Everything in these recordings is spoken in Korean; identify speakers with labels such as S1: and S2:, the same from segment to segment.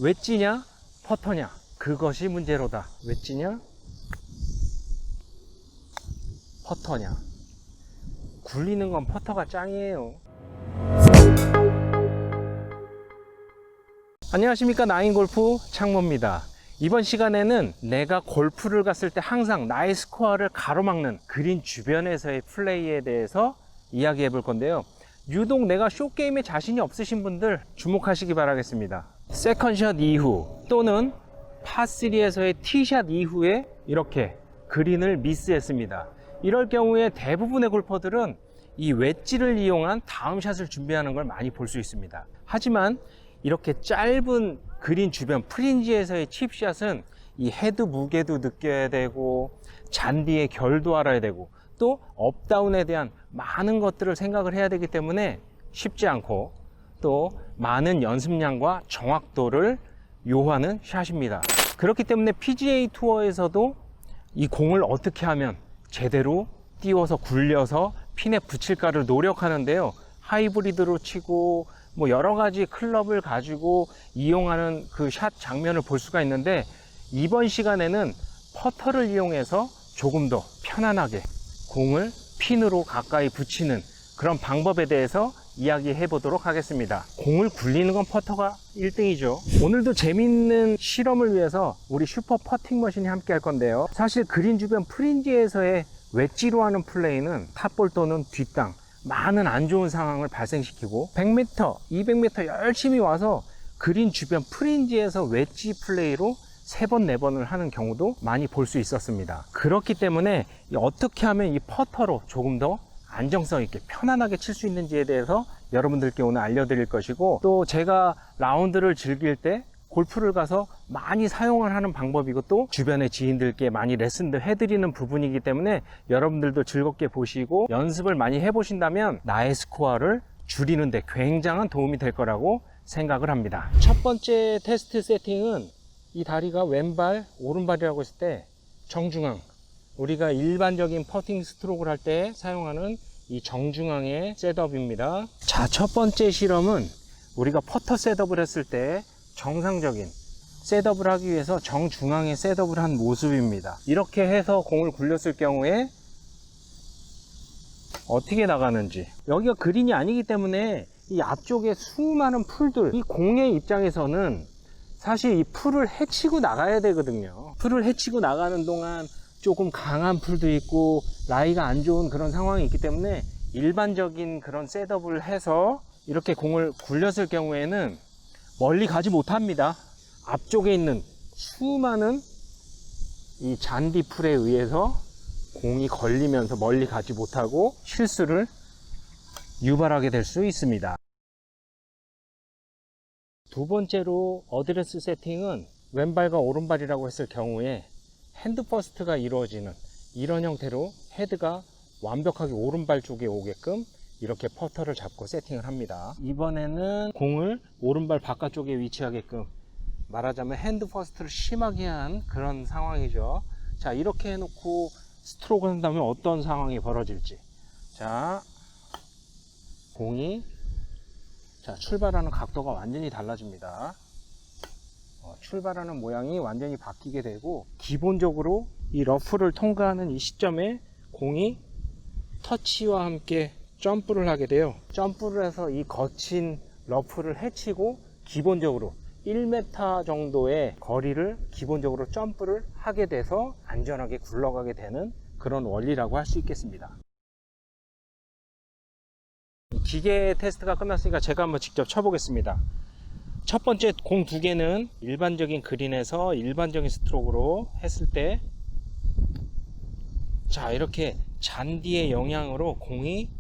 S1: 웨지냐 퍼터냐, 그것이 문제로다. 웨지냐 퍼터냐. 굴리는 건 퍼터가 짱이에요. 안녕하십니까, 나인골프 창모입니다. 이번 시간에는 내가 골프를 갔을 때 항상 나의 스코어를 가로막는 그린 주변에서의 플레이에 대해서 이야기해 볼 건데요. 유독 내가 숏게임에 자신이 없으신 분들 주목하시기 바라겠습니다. 세컨샷 이후 또는 파3에서의 티샷 이후에 이렇게 그린을 미스했습니다. 이럴 경우에 대부분의 골퍼들은 이 웨지를 이용한 다음 샷을 준비하는 걸 많이 볼 수 있습니다. 하지만 이렇게 짧은 그린 주변 프린지에서의 칩샷은 이 헤드 무게도 느껴야 되고 잔디의 결도 알아야 되고 또 업다운에 대한 많은 것들을 생각을 해야 되기 때문에 쉽지 않고 또 많은 연습량과 정확도를 요하는 샷입니다. 그렇기 때문에 PGA 투어에서도 이 공을 어떻게 하면 제대로 띄워서 굴려서 핀에 붙일까를 노력하는데요. 하이브리드로 치고 뭐 여러 가지 클럽을 가지고 이용하는 그 샷 장면을 볼 수가 있는데, 이번 시간에는 퍼터를 이용해서 조금 더 편안하게 공을 핀으로 가까이 붙이는 그런 방법에 대해서 이야기해 보도록 하겠습니다. 공을 굴리는 건 퍼터가 1등이죠. 오늘도 재밌는 실험을 위해서 우리 슈퍼 퍼팅 머신이 함께 할 건데요. 사실 그린 주변 프린지에서의 웨지로 하는 플레이는 탑볼 또는 뒷땅 많은 안 좋은 상황을 발생시키고 100m, 200m 열심히 와서 그린 주변 프린지에서 웨지 플레이로 3번, 4번을 하는 경우도 많이 볼 수 있었습니다. 그렇기 때문에 어떻게 하면 이 퍼터로 조금 더 안정성 있게 편안하게 칠 수 있는지에 대해서 여러분들께 오늘 알려드릴 것이고, 또 제가 라운드를 즐길 때 골프를 가서 많이 사용을 하는 방법이고 또 주변의 지인들께 많이 레슨도 해드리는 부분이기 때문에 여러분들도 즐겁게 보시고 연습을 많이 해보신다면 나의 스코어를 줄이는 데 굉장한 도움이 될 거라고 생각을 합니다. 첫 번째 테스트 세팅은 이 다리가 왼발, 오른발이라고 했을 때 정중앙, 우리가 일반적인 퍼팅 스트로크를 할 때 사용하는 이 정중앙의 셋업입니다. 자, 첫 번째 실험은 우리가 퍼터 셋업을 했을 때 정상적인 셋업을 하기 위해서 정중앙에 셋업을 한 모습입니다. 이렇게 해서 공을 굴렸을 경우에 어떻게 나가는지, 여기가 그린이 아니기 때문에 이 앞쪽에 수많은 풀들, 이 공의 입장에서는 사실 이 풀을 헤치고 나가야 되거든요. 풀을 헤치고 나가는 동안 조금 강한 풀도 있고 라이가 안 좋은 그런 상황이 있기 때문에 일반적인 그런 셋업을 해서 이렇게 공을 굴렸을 경우에는 멀리 가지 못합니다. 앞쪽에 있는 수많은 이 잔디 풀에 의해서 공이 걸리면서 멀리 가지 못하고 실수를 유발하게 될 수 있습니다. 두 번째로 어드레스 세팅은 왼발과 오른발이라고 했을 경우에 핸드 퍼스트가 이루어지는 이런 형태로 헤드가 완벽하게 오른발 쪽에 오게끔 이렇게 퍼터를 잡고 세팅을 합니다. 이번에는 공을 오른발 바깥쪽에 위치하게끔, 말하자면 핸드 퍼스트를 심하게 한 그런 상황이죠. 자, 이렇게 해놓고 스트로크를 한다면 어떤 상황이 벌어질지. 자, 공이 출발하는 각도가 완전히 달라집니다. 출발하는 모양이 완전히 바뀌게 되고, 기본적으로 이 러프를 통과하는 이 시점에 공이 터치와 함께 점프를 하게 돼요. 점프를 해서 이 거친 러프를 헤치고 기본적으로 1m 정도의 거리를 기본적으로 점프를 하게 돼서 안전하게 굴러가게 되는 그런 원리라고 할 수 있겠습니다. 기계 테스트가 끝났으니까 제가 한번 직접 쳐보겠습니다. 첫 번째 공 2개는 일반적인 그린에서 일반적인 스트로크로 했을 때, 자, 이렇게 잔디의 영향으로 공이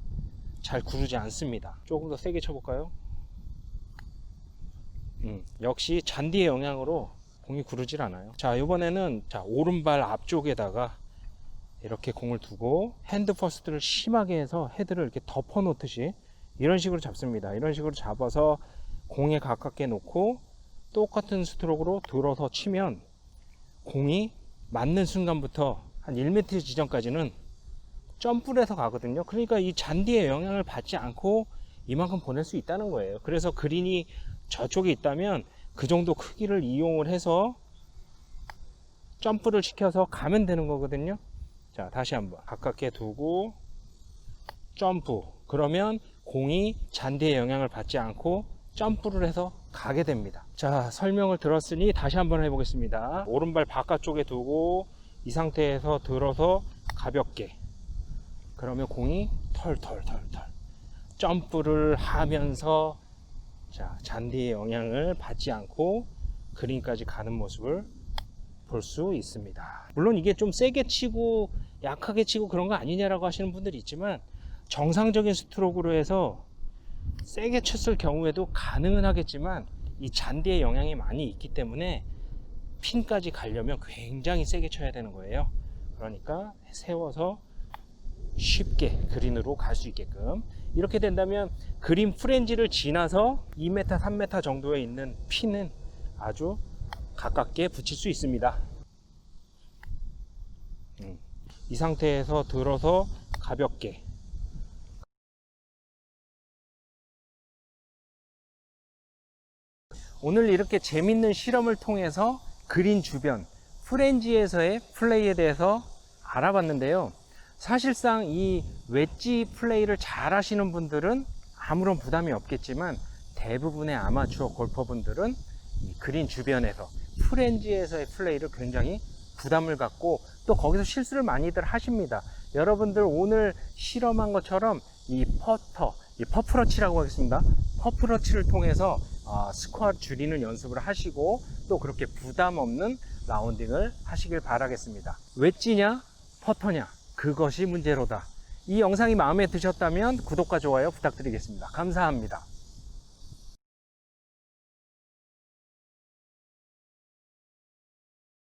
S1: 잘 구르지 않습니다. 조금 더 세게 쳐볼까요? 역시 잔디의 영향으로 공이 구르질 않아요. 자, 이번에는 오른발 앞쪽에다가 이렇게 공을 두고 핸드 퍼스트를 심하게 해서 헤드를 이렇게 덮어 놓듯이 이런 식으로 잡습니다. 이런 식으로 잡아서 공에 가깝게 놓고 똑같은 스트로크로 들어서 치면 공이 맞는 순간부터 한 1m 지점까지는 점프를 해서 가거든요. 그러니까 이 잔디의 영향을 받지 않고 이만큼 보낼 수 있다는 거예요. 그래서 그린이 저쪽에 있다면 그 정도 크기를 이용을 해서 점프를 시켜서 가면 되는 거거든요. 자, 다시 한번 가깝게 두고 점프. 그러면 공이 잔디의 영향을 받지 않고 점프를 해서 가게 됩니다. 자, 설명을 들었으니 다시 한번 해보겠습니다. 오른발 바깥쪽에 두고 이 상태에서 들어서 가볍게, 그러면 공이 털털털털 점프를 하면서 자, 잔디의 영향을 받지 않고 그린까지 가는 모습을 볼 수 있습니다. 물론 이게 좀 세게 치고 약하게 치고 그런 거 아니냐라고 하시는 분들이 있지만, 정상적인 스트로크로 해서 세게 쳤을 경우에도 가능은 하겠지만 이 잔디의 영향이 많이 있기 때문에 핀까지 가려면 굉장히 세게 쳐야 되는 거예요. 그러니까 세워서 쉽게 그린으로 갈 수 있게끔, 이렇게 된다면 그린 프렌지를 지나서 2m, 3m 정도에 있는 핀은 아주 가깝게 붙일 수 있습니다. 이 상태에서 들어서 가볍게, 오늘 이렇게 재밌는 실험을 통해서 그린 주변 프렌지에서의 플레이에 대해서 알아봤는데요. 사실상 이 웨지 플레이를 잘 하시는 분들은 아무런 부담이 없겠지만, 대부분의 아마추어 골퍼분들은 이 그린 주변에서 프렌지에서의 플레이를 굉장히 부담을 갖고 또 거기서 실수를 많이들 하십니다. 여러분들 오늘 실험한 것처럼 이 퍼터, 이 퍼프러치라고 하겠습니다. 퍼프러치를 통해서 스코어 줄이는 연습을 하시고 또 그렇게 부담 없는 라운딩을 하시길 바라겠습니다. 웨지냐 퍼터냐, 그것이 문제로다. 이 영상이 마음에 드셨다면 구독과 좋아요 부탁드리겠습니다. 감사합니다.